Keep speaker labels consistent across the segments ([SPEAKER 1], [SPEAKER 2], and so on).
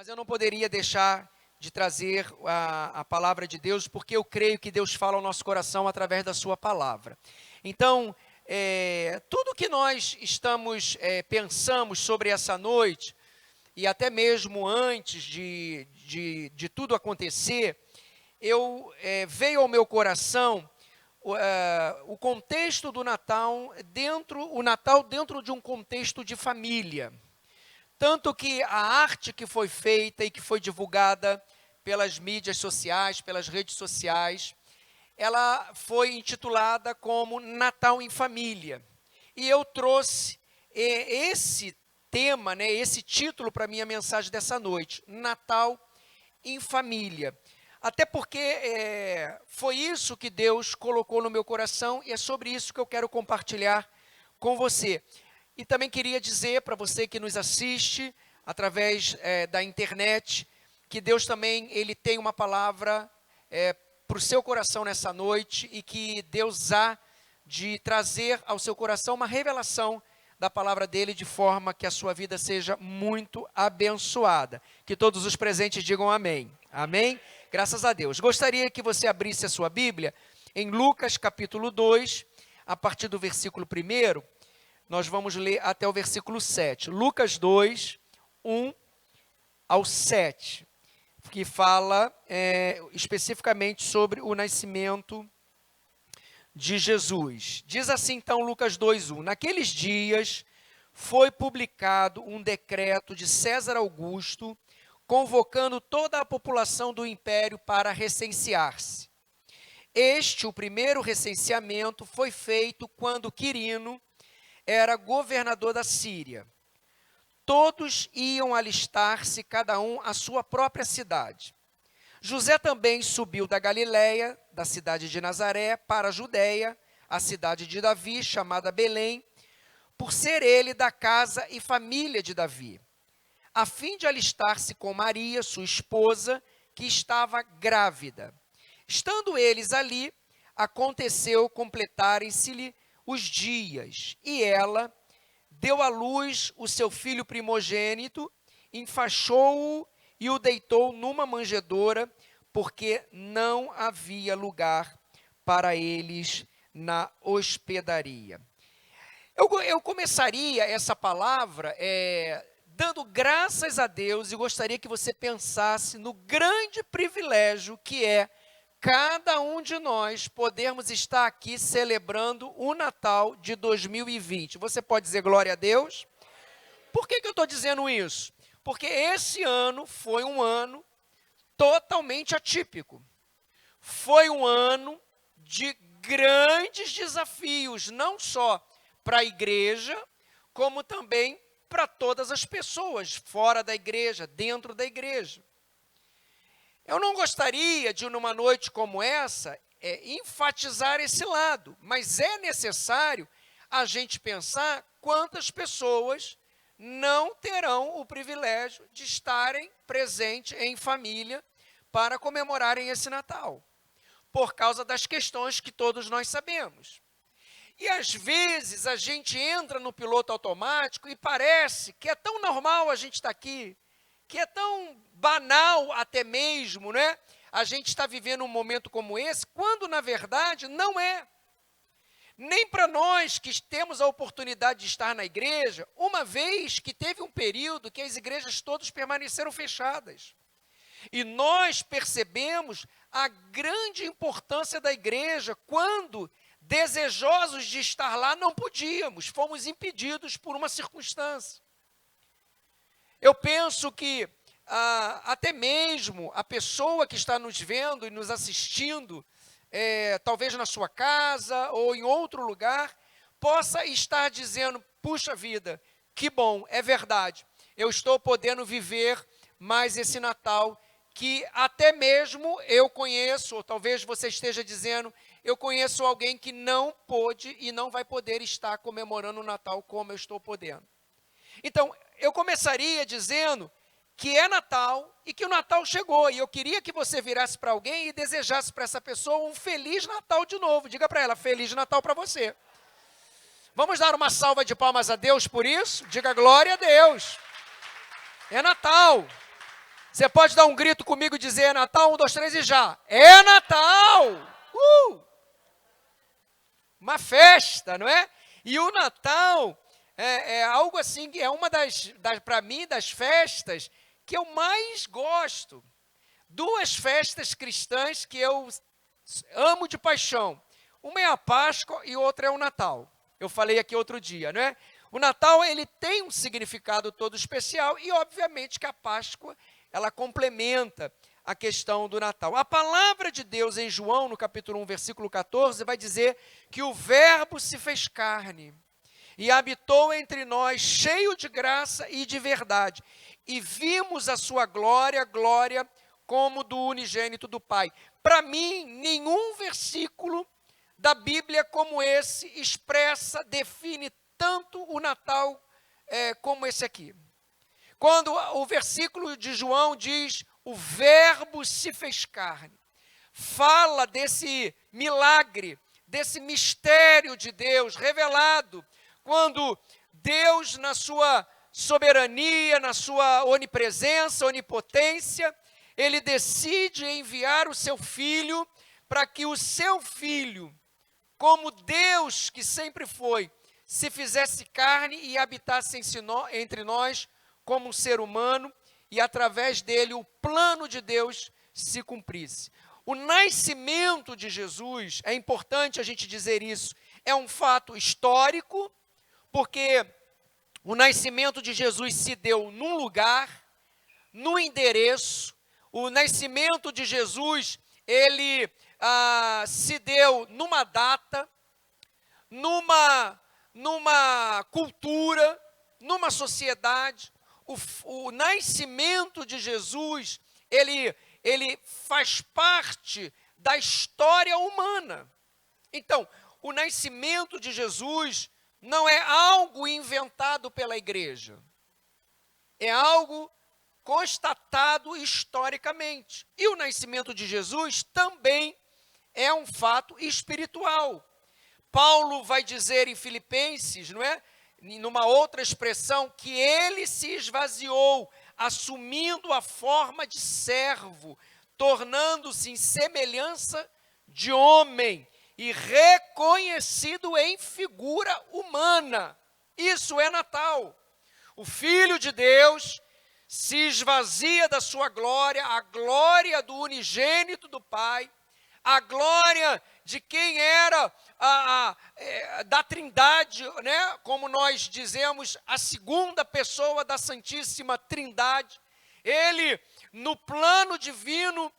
[SPEAKER 1] Mas eu não poderia deixar de trazer a palavra de Deus, porque eu creio que Deus fala ao nosso coração através da sua palavra. Então, tudo que nós pensamos sobre essa noite, e até mesmo antes de tudo acontecer, veio ao meu coração o contexto do Natal, o Natal dentro de um contexto de família. Tanto que a arte que foi feita e que foi divulgada pelas mídias sociais, pelas redes sociais, ela foi intitulada como Natal em Família. E eu trouxe esse tema, esse título para a minha mensagem dessa noite, Natal em Família. Até porque foi isso que Deus colocou no meu coração e é sobre isso que eu quero compartilhar com você. E também queria dizer para você que nos assiste através da internet, que Deus também ele tem uma palavra para o seu coração nessa noite e que Deus há de trazer ao seu coração uma revelação da palavra dele de forma que a sua vida seja muito abençoada. Que todos os presentes digam amém. Amém? Graças a Deus. Gostaria que você abrisse a sua Bíblia em Lucas capítulo 2, a partir do versículo 1, nós vamos ler até o versículo 7. Lucas 2, 1 ao 7, que fala especificamente sobre o nascimento de Jesus. Diz assim então Lucas 2, 1. Naqueles dias foi publicado um decreto de César Augusto, convocando toda a população do império para recensear-se. O primeiro recenseamento, foi feito quando Quirino era governador da Síria. Todos iam alistar-se, cada um à sua própria cidade. José também subiu da Galiléia, da cidade de Nazaré, para a Judéia, a cidade de Davi, chamada Belém, por ser ele da casa e família de Davi, a fim de alistar-se com Maria, sua esposa, que estava grávida. Estando eles ali, aconteceu completarem-se-lhe os dias, e ela deu à luz o seu filho primogênito, enfaixou-o e o deitou numa manjedoura, porque não havia lugar para eles na hospedaria. Eu começaria essa palavra dando graças a Deus, e gostaria que você pensasse no grande privilégio que é cada um de nós podermos estar aqui celebrando o Natal de 2020. Você pode dizer glória a Deus? Por que eu estou dizendo isso? Porque esse ano foi um ano totalmente atípico. Foi um ano de grandes desafios, não só para a igreja, como também para todas as pessoas, fora da igreja, dentro da igreja. Eu não gostaria de, numa noite como essa, enfatizar esse lado, mas é necessário a gente pensar quantas pessoas não terão o privilégio de estarem presentes em família para comemorarem esse Natal, por causa das questões que todos nós sabemos. E às vezes a gente entra no piloto automático e parece que é tão normal a gente estar aqui, que é tão banal até mesmo, né? A gente está vivendo um momento como esse, quando na verdade não é. Nem para nós que temos a oportunidade de estar na igreja, uma vez que teve um período que as igrejas todas permaneceram fechadas. E nós percebemos a grande importância da igreja quando, desejosos de estar lá, não podíamos, fomos impedidos por uma circunstância. Eu penso que até mesmo a pessoa que está nos vendo e nos assistindo, talvez na sua casa ou em outro lugar, possa estar dizendo, puxa vida, que bom, é verdade, eu estou podendo viver mais esse Natal, que até mesmo eu conheço, ou talvez você esteja dizendo, eu conheço alguém que não pôde e não vai poder estar comemorando o Natal como eu estou podendo. Então, eu começaria dizendo que é Natal e que o Natal chegou. E eu queria que você virasse para alguém e desejasse para essa pessoa um Feliz Natal de novo. Diga para ela, Feliz Natal para você. Vamos dar uma salva de palmas a Deus por isso? Diga glória a Deus. É Natal. Você pode dar um grito comigo e dizer, é Natal, 1, 2, 3 e já. É Natal! Uma festa, não é? E o Natal é algo assim, é uma para mim, das festas que eu mais gosto. Duas festas cristãs que eu amo de paixão. Uma é a Páscoa e outra é o Natal. Eu falei aqui outro dia, não é? O Natal, ele tem um significado todo especial e, obviamente, que a Páscoa, ela complementa a questão do Natal. A palavra de Deus em João, no capítulo 1, versículo 14, vai dizer que o Verbo se fez carne e habitou entre nós, cheio de graça e de verdade. E vimos a sua glória, glória como do unigênito do Pai. Para mim, nenhum versículo da Bíblia como esse expressa, define tanto o Natal como esse aqui. Quando o versículo de João diz, o Verbo se fez carne, fala desse milagre, desse mistério de Deus revelado, quando Deus, na sua soberania, na sua onipresença, onipotência, ele decide enviar o seu Filho, para que o seu Filho, como Deus que sempre foi, se fizesse carne e habitasse entre nós como um ser humano, e através dele o plano de Deus se cumprisse. O nascimento de Jesus, é importante a gente dizer isso, é um fato histórico, porque o nascimento de Jesus se deu num lugar, num endereço. O nascimento de Jesus, ele se deu numa data, numa cultura, numa sociedade. O nascimento de Jesus, ele faz parte da história humana. Então, o nascimento de Jesus não é algo inventado pela igreja. É algo constatado historicamente. E o nascimento de Jesus também é um fato espiritual. Paulo vai dizer em Filipenses, não é? Numa outra expressão, que ele se esvaziou, assumindo a forma de servo, tornando-se em semelhança de homem e reconhecido em figura humana. Isso é Natal. O Filho de Deus se esvazia da sua glória, a glória do unigênito do Pai, a glória de quem era da Trindade, né? Como nós dizemos, a segunda pessoa da Santíssima Trindade. Ele, no plano divino,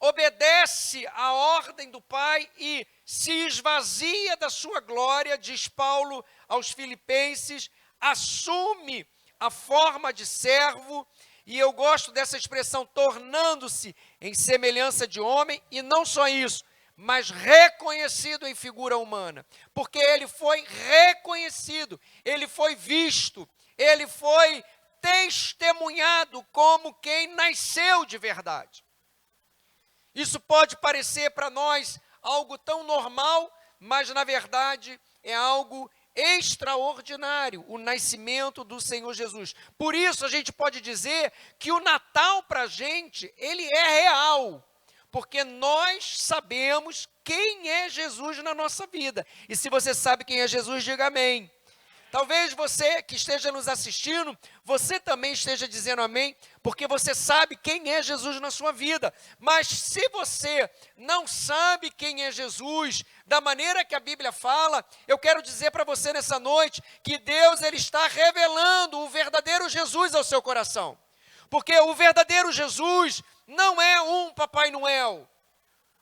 [SPEAKER 1] obedece à ordem do Pai e se esvazia da sua glória, diz Paulo aos Filipenses, assume a forma de servo, e eu gosto dessa expressão, tornando-se em semelhança de homem, e não só isso, mas reconhecido em figura humana, porque ele foi reconhecido, ele foi visto, ele foi testemunhado como quem nasceu de verdade. Isso pode parecer para nós algo tão normal, mas na verdade é algo extraordinário, o nascimento do Senhor Jesus. Por isso a gente pode dizer que o Natal para a gente, ele é real, porque nós sabemos quem é Jesus na nossa vida. E se você sabe quem é Jesus, diga amém. Talvez você que esteja nos assistindo, você também esteja dizendo amém, porque você sabe quem é Jesus na sua vida. Mas se você não sabe quem é Jesus, da maneira que a Bíblia fala, eu quero dizer para você nessa noite, que Deus ele está revelando o verdadeiro Jesus ao seu coração. Porque o verdadeiro Jesus não é um Papai Noel.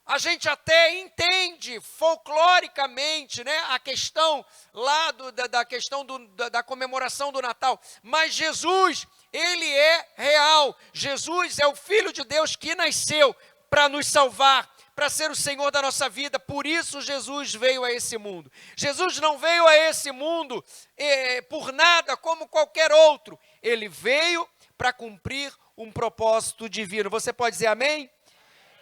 [SPEAKER 1] A gente até entende folcloricamente, né, a questão lá da questão da comemoração do Natal, mas Jesus, ele é real. Jesus é o Filho de Deus que nasceu para nos salvar, para ser o Senhor da nossa vida. Por isso Jesus veio a esse mundo. Jesus não veio a esse mundo por nada como qualquer outro. Ele veio para cumprir um propósito divino. Você pode dizer amém?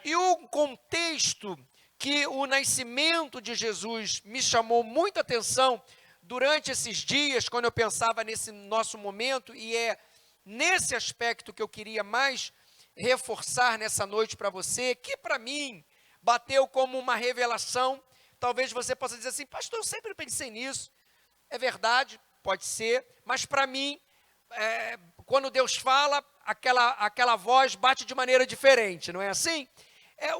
[SPEAKER 1] E o contexto que o nascimento de Jesus me chamou muita atenção durante esses dias, quando eu pensava nesse nosso momento, e é nesse aspecto que eu queria mais reforçar nessa noite para você, que para mim bateu como uma revelação. Talvez você possa dizer assim, pastor, eu sempre pensei nisso. É verdade, pode ser, mas para mim, quando Deus fala, aquela voz bate de maneira diferente, não é assim?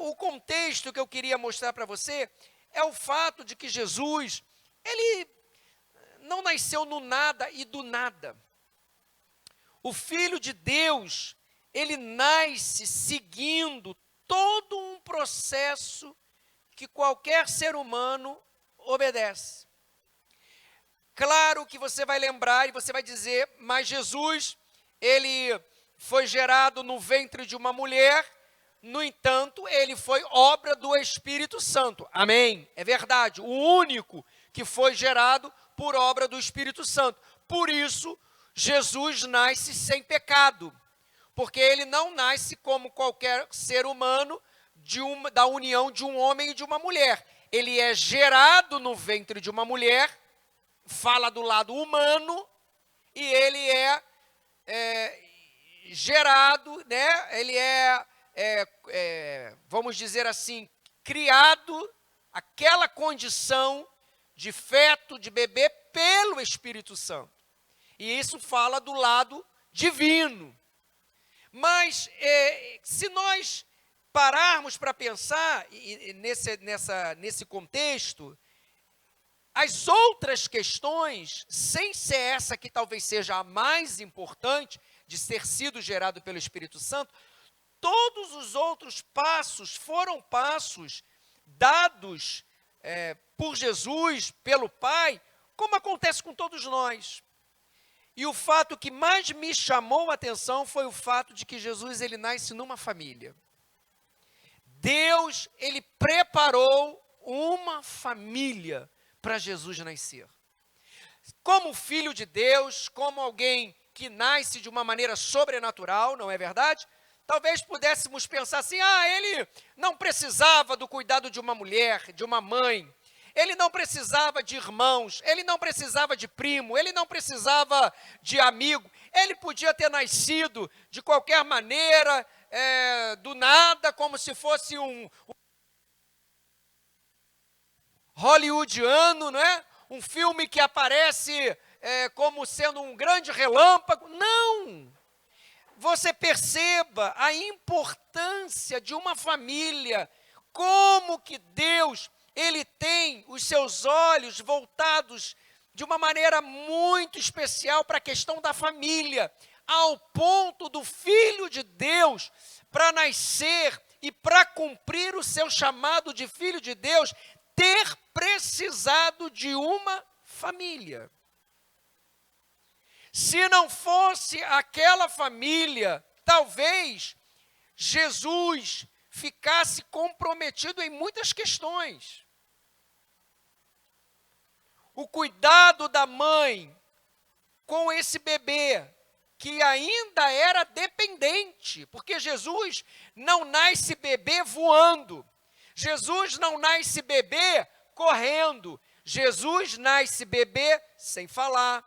[SPEAKER 1] O contexto que eu queria mostrar para você é o fato de que Jesus, ele não nasceu no nada e do nada. O Filho de Deus, ele nasce seguindo todo um processo que qualquer ser humano obedece. Claro que você vai lembrar e você vai dizer, mas Jesus, ele foi gerado no ventre de uma mulher, no entanto, ele foi obra do Espírito Santo. Amém? É verdade, o único que foi gerado por obra do Espírito Santo. Por isso, Jesus nasce sem pecado, porque ele não nasce como qualquer ser humano da união de um homem e de uma mulher. Ele é gerado no ventre de uma mulher, fala do lado humano, e ele é gerado, né? Ele vamos dizer assim, criado aquela condição de feto, de bebê, pelo Espírito Santo. E isso fala do lado divino. Mas se nós pararmos para pensar nesse contexto, as outras questões, sem ser essa que talvez seja a mais importante, de ter sido gerado pelo Espírito Santo, todos os outros passos foram passos dados por Jesus, pelo Pai, como acontece com todos nós. E o fato que mais me chamou a atenção foi o fato de que Jesus, ele nasce numa família. Deus, ele preparou uma família para Jesus nascer. Como filho de Deus, como alguém que nasce de uma maneira sobrenatural, não é verdade? Talvez pudéssemos pensar assim, ele não precisava do cuidado de uma mulher, de uma mãe, ele não precisava de irmãos, ele não precisava de primo, ele não precisava de amigo, ele podia ter nascido de qualquer maneira, do nada, como se fosse um hollywoodiano, não é? Um filme que aparece como sendo um grande relâmpago. Não! Você perceba a importância de uma família, como que Deus, ele tem os seus olhos voltados de uma maneira muito especial para a questão da família, ao ponto do Filho de Deus, para nascer e para cumprir o seu chamado de Filho de Deus, ter precisado de uma família. Se não fosse aquela família, talvez Jesus ficasse comprometido em muitas questões. O cuidado da mãe com esse bebê, que ainda era dependente, porque Jesus não nasce bebê voando, Jesus não nasce bebê correndo, Jesus nasce bebê sem falar,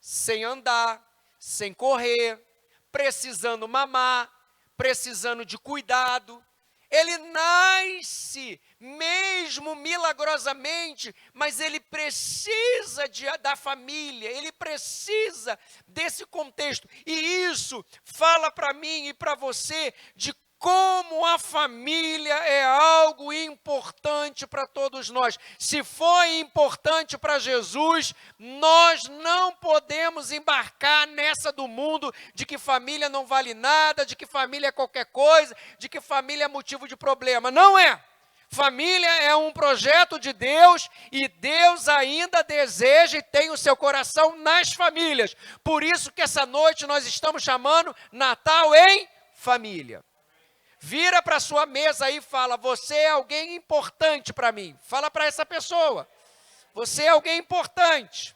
[SPEAKER 1] sem andar, sem correr, precisando mamar, precisando de cuidado. Ele nasce mesmo milagrosamente, mas ele precisa da família, ele precisa desse contexto. E isso fala para mim e para você de como a família é algo importante para todos nós. Se foi importante para Jesus, nós não podemos embarcar nessa do mundo de que família não vale nada, de que família é qualquer coisa, de que família é motivo de problema. Não é. Família é um projeto de Deus e Deus ainda deseja e tem o seu coração nas famílias. Por isso que essa noite nós estamos chamando Natal em família. Vira para a sua mesa aí e fala, você é alguém importante para mim. Fala para essa pessoa, você é alguém importante.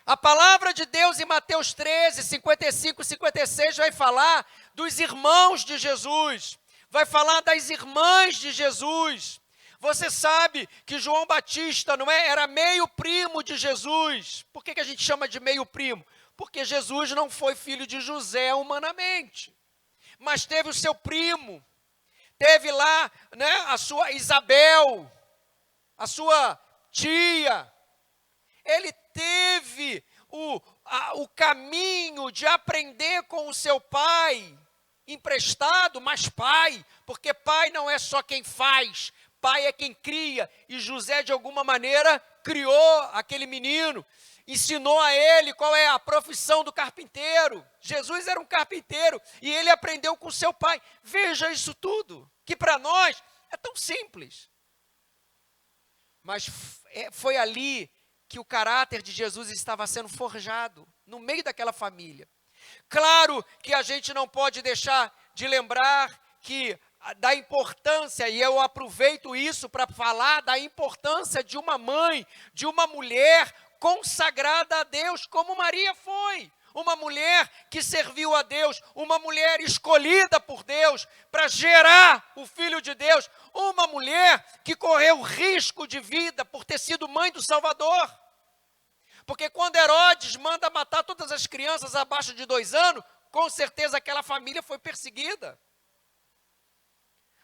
[SPEAKER 1] A palavra de Deus em Mateus 13, 55 e 56 vai falar dos irmãos de Jesus, vai falar das irmãs de Jesus. Você sabe que João Batista, não é? Era meio primo de Jesus. Por que a gente chama de meio primo? porque Jesus não foi filho de José humanamente, mas teve o seu primo, teve lá, né, a sua Isabel, a sua tia. Ele teve o caminho de aprender com o seu pai, emprestado, mas pai, porque pai não é só quem faz, pai é quem cria, e José de alguma maneira criou aquele menino, ensinou a ele qual é a profissão do carpinteiro. Jesus era um carpinteiro e ele aprendeu com seu pai. Veja isso tudo, que para nós é tão simples. Mas foi ali que o caráter de Jesus estava sendo forjado, no meio daquela família. Claro que a gente não pode deixar de lembrar que da importância, e eu aproveito isso para falar da importância de uma mãe, de uma mulher consagrada a Deus, como Maria foi. Uma mulher que serviu a Deus, uma mulher escolhida por Deus para gerar o Filho de Deus, uma mulher que correu risco de vida por ter sido mãe do Salvador. Porque quando Herodes manda matar todas as crianças abaixo de 2 anos, com certeza aquela família foi perseguida.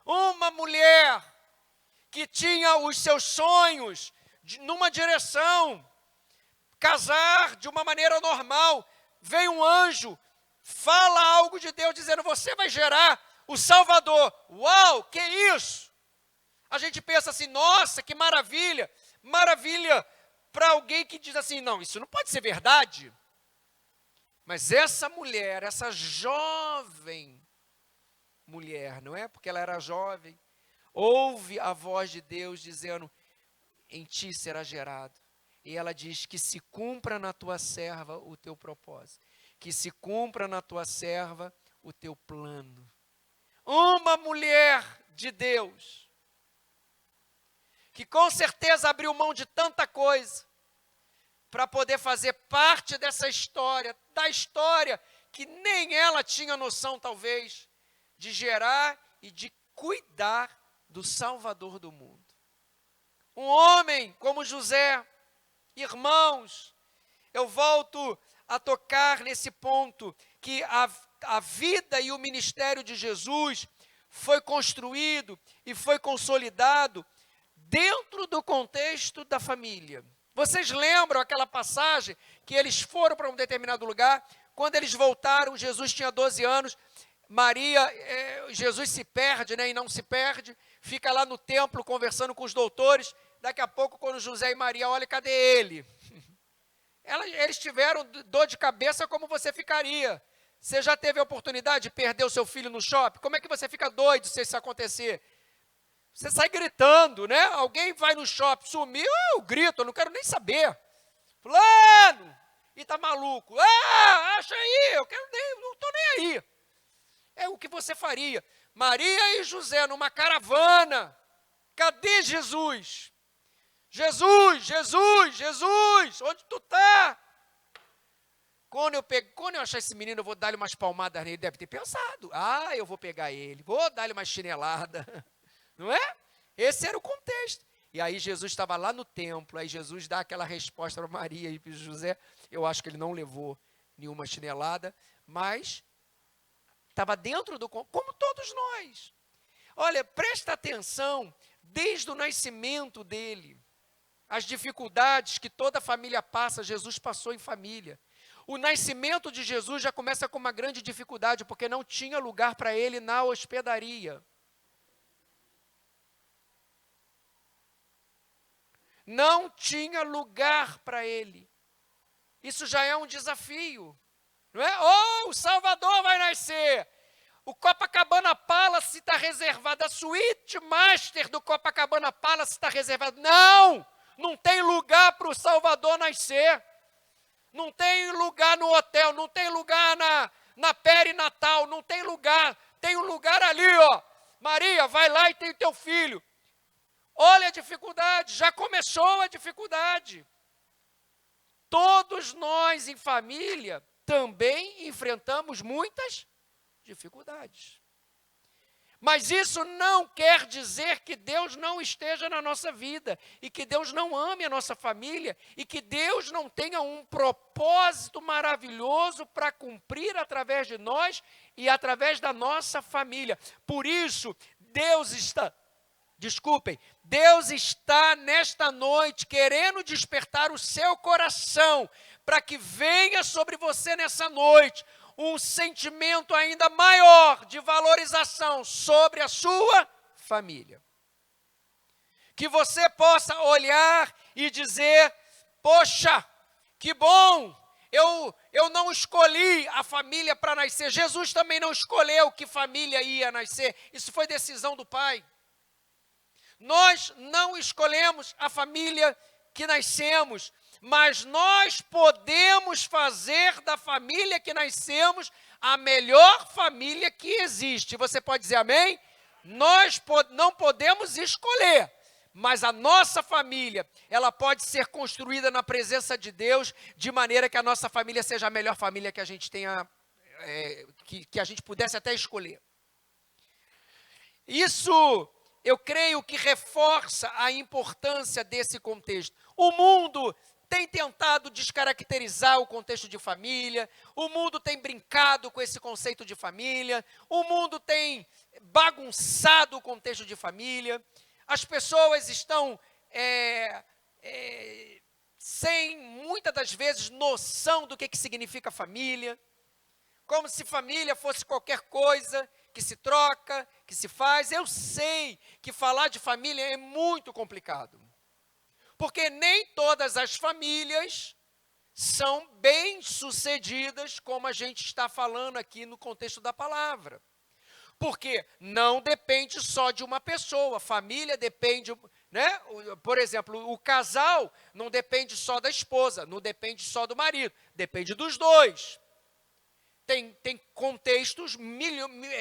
[SPEAKER 1] Uma mulher que tinha os seus sonhos numa direção, casar de uma maneira normal, vem um anjo, fala algo de Deus dizendo, você vai gerar o Salvador. Uau, que isso? A gente pensa assim, nossa, que maravilha, maravilha para alguém que diz assim, não, isso não pode ser verdade. Mas essa mulher, essa jovem mulher, não é? Porque ela era jovem, ouve a voz de Deus dizendo, em ti será gerado. E ela diz que se cumpra na tua serva o teu propósito, que se cumpra na tua serva o teu plano. Uma mulher de Deus, que com certeza abriu mão de tanta coisa, para poder fazer parte dessa história, da história que nem ela tinha noção talvez, de gerar e de cuidar do Salvador do mundo. Um homem como José, irmãos, eu volto a tocar nesse ponto, que a vida e o ministério de Jesus foi construído e foi consolidado dentro do contexto da família. Vocês lembram aquela passagem que eles foram para um determinado lugar, quando eles voltaram, Jesus tinha 12 anos, Jesus se perde, né, e não se perde, fica lá no templo conversando com os doutores. Daqui a pouco, quando José e Maria olham, cadê ele? Eles tiveram dor de cabeça como você ficaria. Você já teve a oportunidade de perder o seu filho no shopping? Como é que você fica doido se isso acontecer? Você sai gritando, né? Alguém vai no shopping, sumiu, eu grito, eu não quero nem saber. Fulano! E tá maluco. Acha aí, não estou nem aí. É o que você faria. Maria e José numa caravana. Cadê Jesus? Jesus, Jesus, Jesus, onde tu está? Quando eu achar esse menino, eu vou dar-lhe umas palmadas nele. Deve ter pensado, eu vou pegar ele, vou dar-lhe uma chinelada. Não é? Esse era o contexto. E aí Jesus estava lá no templo, aí Jesus dá aquela resposta para Maria e para José. Eu acho que ele não levou nenhuma chinelada, mas estava dentro do... Como todos nós. Olha, presta atenção, desde o nascimento dele, as dificuldades que toda família passa, Jesus passou em família. O nascimento de Jesus já começa com uma grande dificuldade, porque não tinha lugar para ele na hospedaria. Não tinha lugar para ele. Isso já é um desafio, não é? O Salvador vai nascer. O Copacabana Palace está reservado. A suíte master do Copacabana Palace está reservada. Não tem lugar para o Salvador nascer. Não tem lugar no hotel, não tem lugar na perinatal, não tem lugar. Tem um lugar ali, ó. Maria, vai lá e tem teu filho. Olha a dificuldade, já começou a dificuldade. Todos nós em família também enfrentamos muitas dificuldades. Mas isso não quer dizer que Deus não esteja na nossa vida, e que Deus não ame a nossa família, e que Deus não tenha um propósito maravilhoso para cumprir através de nós e através da nossa família. Por isso, Deus está nesta noite querendo despertar o seu coração, para que venha sobre você nessa noite um sentimento ainda maior de valorização sobre a sua família. Que você possa olhar e dizer: poxa, que bom, eu não escolhi a família para nascer. Jesus também não escolheu que família ia nascer. Isso foi decisão do Pai. Nós não escolhemos a família que nascemos, mas nós podemos fazer da família que nascemos a melhor família que existe. Você pode dizer amém? Nós não podemos escolher, mas a nossa família, ela pode ser construída na presença de Deus, de maneira que a nossa família seja a melhor família que a gente tenha, que a gente pudesse até escolher. Isso, eu creio que reforça a importância desse contexto. O mundo tem tentado descaracterizar o contexto de família, o mundo tem brincado com esse conceito de família, o mundo tem bagunçado o contexto de família, as pessoas estão sem, muitas das vezes, noção do que significa família, como se família fosse qualquer coisa que se troca, que se faz. Eu sei que falar de família é muito complicado, porque nem todas as famílias são bem-sucedidas, como a gente está falando aqui no contexto da palavra. Porque não depende só de uma pessoa, família depende, né? Por exemplo, o casal não depende só da esposa, não depende só do marido, depende dos dois. Tem contextos,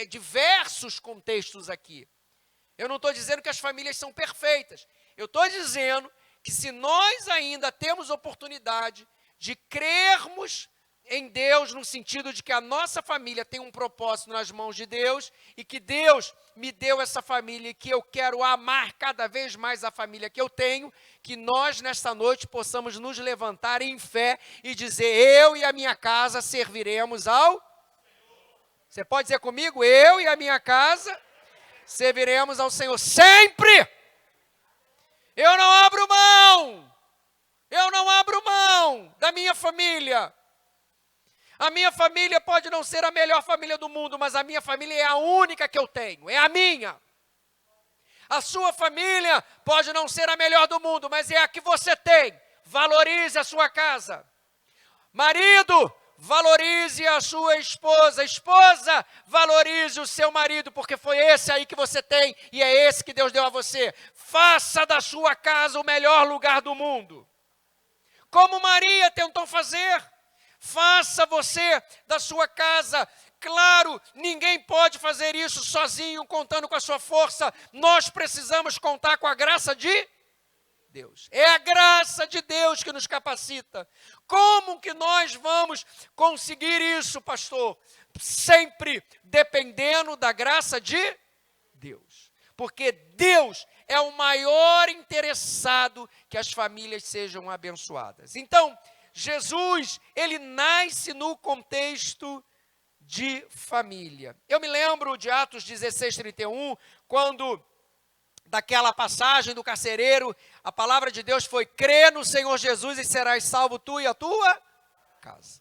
[SPEAKER 1] diversos contextos aqui. Eu não estou dizendo que as famílias são perfeitas, eu estou dizendo que se nós ainda temos oportunidade de crermos em Deus, no sentido de que a nossa família tem um propósito nas mãos de Deus, e que Deus me deu essa família e que eu quero amar cada vez mais a família que eu tenho, que nós nesta noite possamos nos levantar em fé e dizer: eu e a minha casa serviremos ao Senhor. Você pode dizer comigo? Eu e a minha casa serviremos ao Senhor sempre. Eu não abro mão da minha família. A minha família pode não ser a melhor família do mundo, mas a minha família é a única que eu tenho, é a minha. A sua família pode não ser a melhor do mundo, mas é a que você tem. Valorize a sua casa. Marido, valorize a sua esposa. Esposa, valorize o seu marido, porque foi esse aí que você tem e é esse que Deus deu a você. Faça da sua casa o melhor lugar do mundo. Como Maria tentou fazer. Faça você da sua casa. Claro, ninguém pode fazer isso sozinho, contando com a sua força. Nós precisamos contar com a graça de Deus. É a graça de Deus que nos capacita. Como que nós vamos conseguir isso, pastor? Sempre dependendo da graça de Deus. Porque Deus é o maior interessado que as famílias sejam abençoadas. Então, Jesus, ele nasce no contexto de família. Eu me lembro de Atos 16:31, quando, daquela passagem do carcereiro, a palavra de Deus foi: crê no Senhor Jesus e serás salvo tu e a tua casa.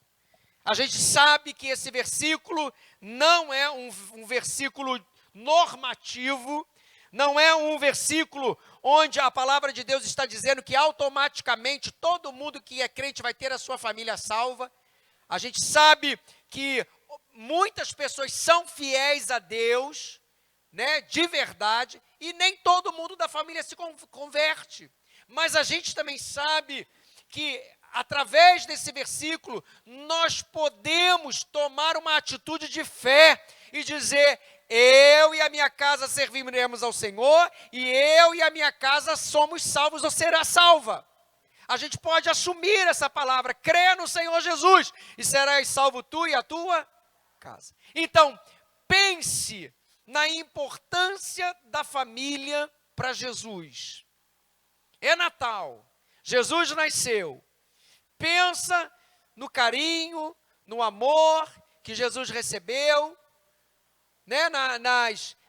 [SPEAKER 1] A gente sabe que esse versículo não é um versículo normativo, não é um versículo onde a palavra de Deus está dizendo que automaticamente todo mundo que é crente vai ter a sua família salva. A gente sabe que muitas pessoas são fiéis a Deus, né, de verdade, e nem todo mundo da família se converte. Mas a gente também sabe que, através desse versículo, nós podemos tomar uma atitude de fé e dizer: eu e a minha casa serviremos ao Senhor, e eu e a minha casa somos salvos ou será salva. A gente pode assumir essa palavra: crê no Senhor Jesus e serás salvo tu e a tua casa. Então, pense na importância da família para Jesus. É Natal, Jesus nasceu. Pensa no carinho, no amor que Jesus recebeu, né?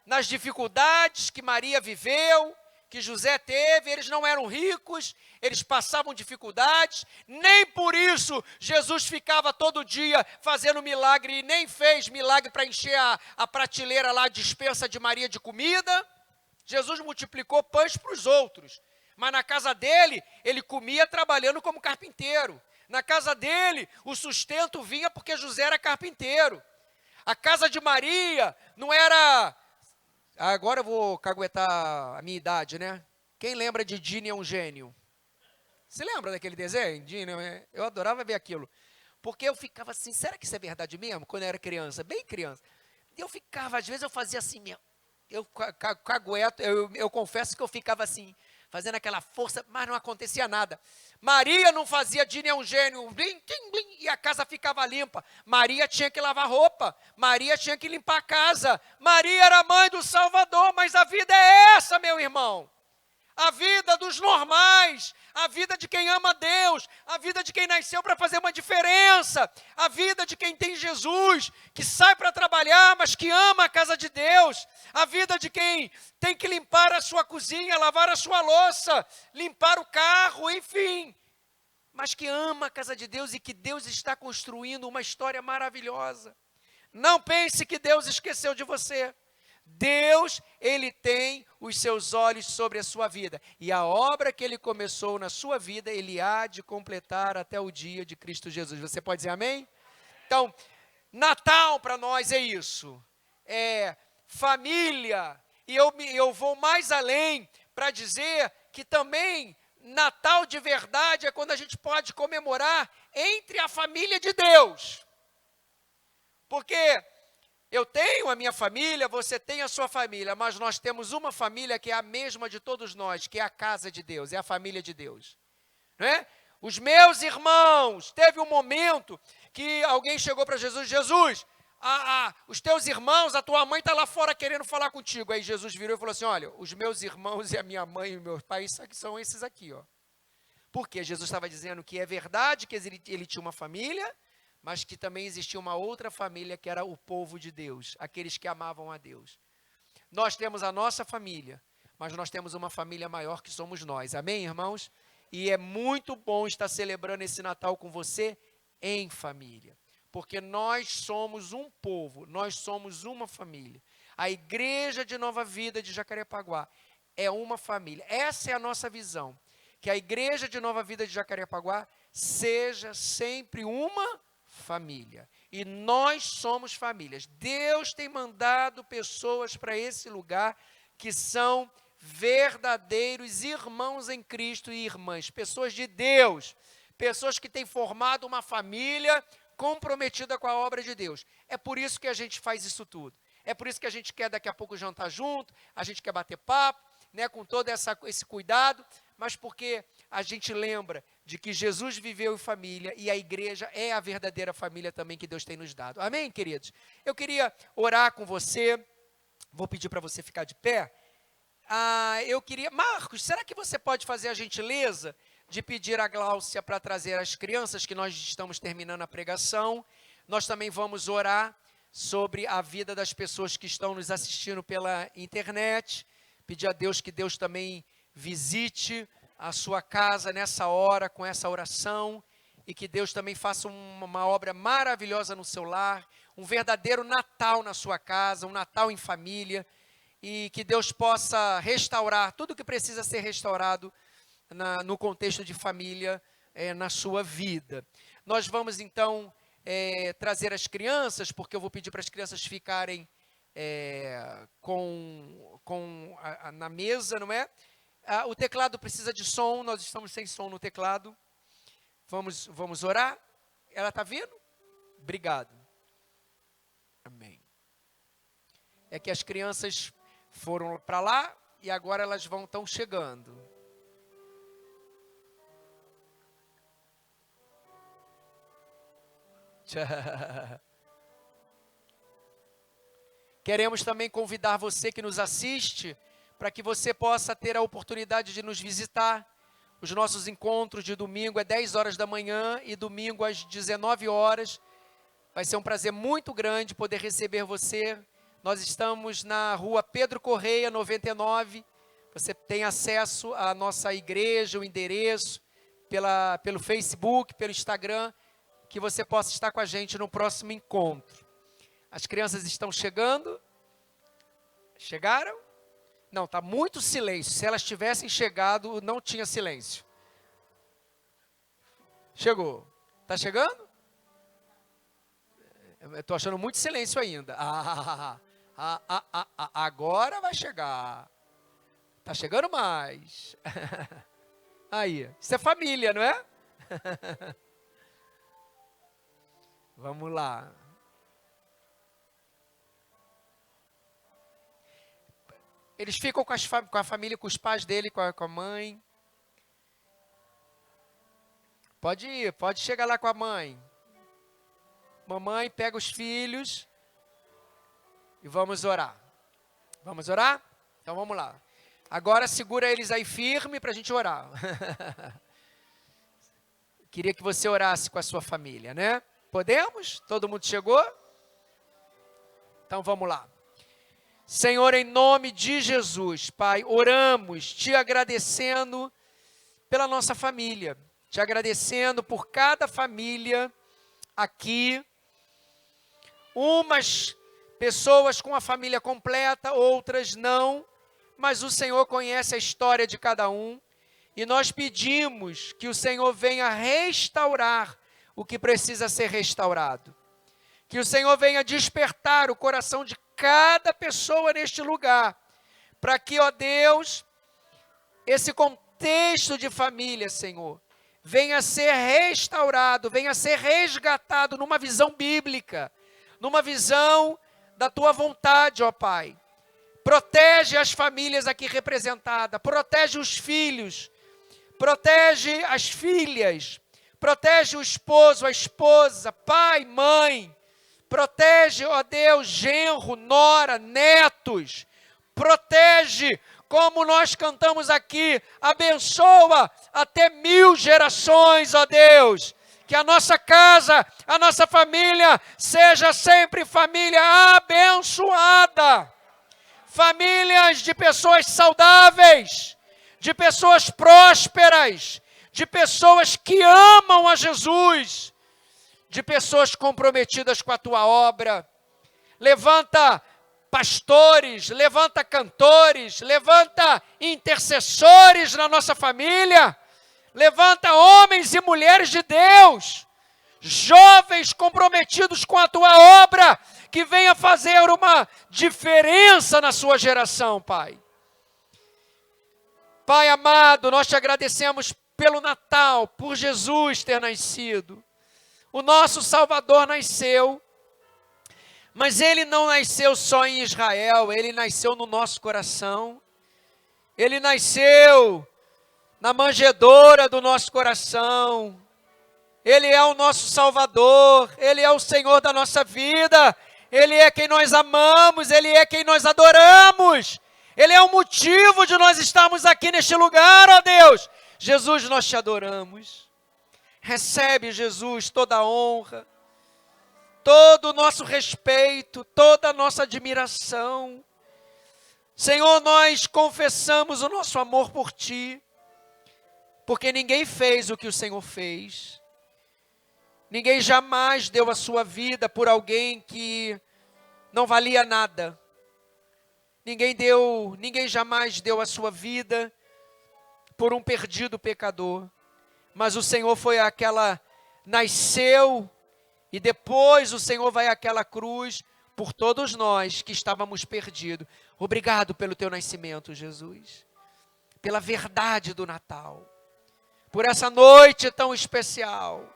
[SPEAKER 1] nas dificuldades que Maria viveu, que José teve. Eles não eram ricos, eles passavam dificuldades, nem por isso Jesus ficava todo dia fazendo milagre, e nem fez milagre para encher a prateleira lá, a despensa de Maria de comida. Jesus multiplicou pães para os outros, mas na casa dele, ele comia trabalhando como carpinteiro. Na casa dele, o sustento vinha porque José era carpinteiro. A casa de Maria não era... Agora eu vou caguetar a minha idade, né? Quem lembra de Dini é um gênio? Você lembra daquele desenho? Dini, eu adorava ver aquilo. Porque eu ficava assim, será que isso é verdade mesmo? Quando eu era criança, bem criança. E eu ficava, às vezes eu fazia assim mesmo. Eu cagueto, eu confesso que eu ficava assim, fazendo aquela força, mas não acontecia nada. Maria não fazia, Dini é um gênio, blim, tim, blim, e a casa ficava limpa. Maria tinha que lavar roupa, Maria tinha que limpar a casa. Maria era a mãe do Salvador, mas a vida é essa, meu irmão. A vida dos normais, a vida de quem ama Deus, a vida de quem nasceu para fazer uma diferença, a vida de quem tem Jesus, que sai para trabalhar, mas que ama a casa de Deus, a vida de quem tem que limpar a sua cozinha, lavar a sua louça, limpar o carro, enfim, mas que ama a casa de Deus e que Deus está construindo uma história maravilhosa. Não pense que Deus esqueceu de você. Deus, Ele tem os seus olhos sobre a sua vida. E a obra que Ele começou na sua vida, Ele há de completar até o dia de Cristo Jesus. Você pode dizer amém? Então, Natal para nós é isso. É família. E eu vou mais além para dizer que também Natal de verdade é quando a gente pode comemorar entre a família de Deus. Porque... eu tenho a minha família, você tem a sua família, mas nós temos uma família que é a mesma de todos nós, que é a casa de Deus, é a família de Deus. Não é? Os meus irmãos, teve um momento que alguém chegou para Jesus, Jesus, os teus irmãos, a tua mãe está lá fora querendo falar contigo. Aí Jesus virou e falou assim, olha, os meus irmãos e a minha mãe e o meu pai são esses aqui. Ó. Porque Jesus estava dizendo que é verdade que ele tinha uma família, mas que também existia uma outra família que era o povo de Deus, aqueles que amavam a Deus. Nós temos a nossa família, mas nós temos uma família maior que somos nós, amém, irmãos? E é muito bom estar celebrando esse Natal com você em família, porque nós somos um povo, nós somos uma família. A Igreja de Nova Vida de Jacarepaguá é uma família, essa é a nossa visão, que a Igreja de Nova Vida de Jacarepaguá seja sempre uma família, e nós somos famílias. Deus tem mandado pessoas para esse lugar que são verdadeiros irmãos em Cristo e irmãs, pessoas de Deus, pessoas que têm formado uma família comprometida com a obra de Deus. É por isso que a gente faz isso tudo, é por isso que a gente quer daqui a pouco jantar junto, a gente quer bater papo, né, com todo esse cuidado, mas porque a gente lembra de que Jesus viveu em família e a igreja é a verdadeira família também que Deus tem nos dado. Amém, queridos? Eu queria orar com você, vou pedir para você ficar de pé. Marcos, será que você pode fazer a gentileza de pedir a Gláucia para trazer as crianças, que nós estamos terminando a pregação? Nós também vamos orar sobre a vida das pessoas que estão nos assistindo pela internet, pedir a Deus que Deus também visite a sua casa nessa hora, com essa oração, e que Deus também faça uma obra maravilhosa no seu lar, um verdadeiro Natal na sua casa, um Natal em família, e que Deus possa restaurar tudo que precisa ser restaurado no contexto de família, na sua vida. Nós vamos então trazer as crianças, porque eu vou pedir para as crianças ficarem na mesa, não é? O teclado precisa de som, nós estamos sem som no teclado. Vamos orar? Ela está vindo? Obrigado. Amém. É que as crianças foram para lá e agora elas estão chegando. Queremos também convidar você que nos assiste para que você possa ter a oportunidade de nos visitar. Os nossos encontros de domingo é 10 horas da manhã e domingo às 19 horas. Vai ser um prazer muito grande poder receber você. Nós estamos na rua Pedro Correia, 99. Você tem acesso à nossa igreja, o endereço, pelo Facebook, pelo Instagram, que você possa estar com a gente no próximo encontro. As crianças estão chegando? Chegaram? Não, está muito silêncio. Se elas tivessem chegado, não tinha silêncio. Chegou. Está chegando? Eu estou achando muito silêncio ainda. Agora vai chegar. Está chegando mais. Aí, isso é família, não é? Vamos lá. Eles ficam com a família, com os pais dele, com a mãe. Pode ir, pode chegar lá com a mãe. Mamãe, pega os filhos e vamos orar. Vamos orar? Então vamos lá. Agora segura eles aí firme para a gente orar. Queria que você orasse com a sua família, né? Podemos? Todo mundo chegou? Então vamos lá. Senhor, em nome de Jesus, Pai, oramos te agradecendo pela nossa família, te agradecendo por cada família aqui, umas pessoas com a família completa, outras não, mas o Senhor conhece a história de cada um, e nós pedimos que o Senhor venha restaurar o que precisa ser restaurado, que o Senhor venha despertar o coração de cada pessoa neste lugar, para que, ó Deus, esse contexto de família, Senhor, venha a ser restaurado, venha a ser resgatado numa visão bíblica, numa visão da Tua vontade, ó Pai. Protege as famílias aqui representadas, protege os filhos, protege as filhas, protege o esposo, a esposa, pai, mãe, protege, ó Deus, genro, nora, netos, protege, como nós cantamos aqui, abençoa até 1000 gerações, ó Deus, que a nossa casa, a nossa família, seja sempre família abençoada, famílias de pessoas saudáveis, de pessoas prósperas, de pessoas que amam a Jesus, de pessoas comprometidas com a Tua obra. Levanta pastores, levanta cantores, levanta intercessores na nossa família, levanta homens e mulheres de Deus, jovens comprometidos com a Tua obra, que venha fazer uma diferença na sua geração, Pai. Pai amado, nós te agradecemos pelo Natal, por Jesus ter nascido. O nosso Salvador nasceu, mas Ele não nasceu só em Israel, Ele nasceu no nosso coração. Ele nasceu na manjedoura do nosso coração. Ele é o nosso Salvador, Ele é o Senhor da nossa vida, Ele é quem nós amamos, Ele é quem nós adoramos. Ele é o motivo de nós estarmos aqui neste lugar, ó Deus. Jesus, nós te adoramos. Recebe, Jesus, toda a honra, todo o nosso respeito, toda a nossa admiração. Senhor, nós confessamos o nosso amor por Ti, porque ninguém fez o que o Senhor fez. Ninguém jamais deu a sua vida por alguém que não valia nada. Ninguém jamais deu a sua vida por um perdido pecador. Mas o Senhor nasceu, e depois o Senhor vai àquela cruz por todos nós que estávamos perdidos. Obrigado pelo Teu nascimento, Jesus. Pela verdade do Natal. Por essa noite tão especial.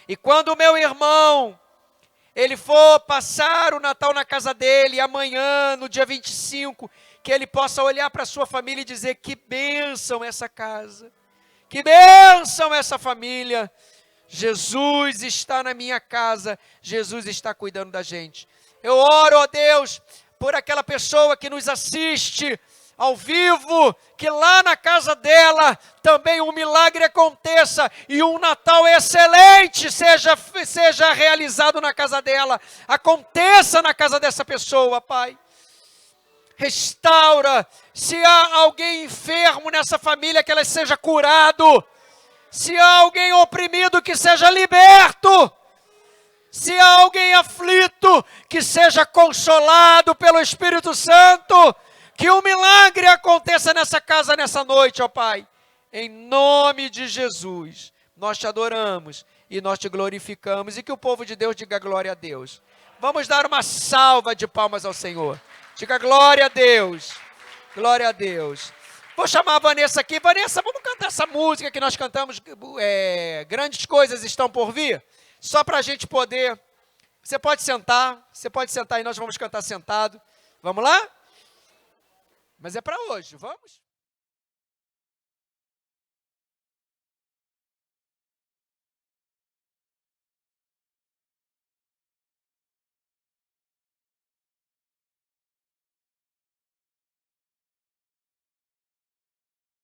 [SPEAKER 1] E quando o meu irmão, ele for passar o Natal na casa dele, amanhã, no dia 25, que ele possa olhar para a sua família e dizer: que bênção essa casa, que bênção essa família, Jesus está na minha casa, Jesus está cuidando da gente. Eu oro, ó Deus, por aquela pessoa que nos assiste ao vivo, que lá na casa dela também um milagre aconteça e um Natal excelente seja realizado na casa dela, aconteça na casa dessa pessoa, Pai. Restaura, se há alguém enfermo nessa família, que ela seja curado, se há alguém oprimido, que seja liberto, se há alguém aflito, que seja consolado pelo Espírito Santo, que um milagre aconteça nessa casa nessa noite, ó Pai. Em nome de Jesus, nós te adoramos e nós te glorificamos. E que o povo de Deus diga glória a Deus. Vamos dar uma salva de palmas ao Senhor. Diga glória a Deus. Glória a Deus. Vou chamar a Vanessa aqui. Vanessa, vamos cantar essa música que nós cantamos. Grandes coisas estão por vir. Só para a gente poder... Você pode sentar e nós vamos cantar sentado. Vamos lá? Mas é para hoje, vamos?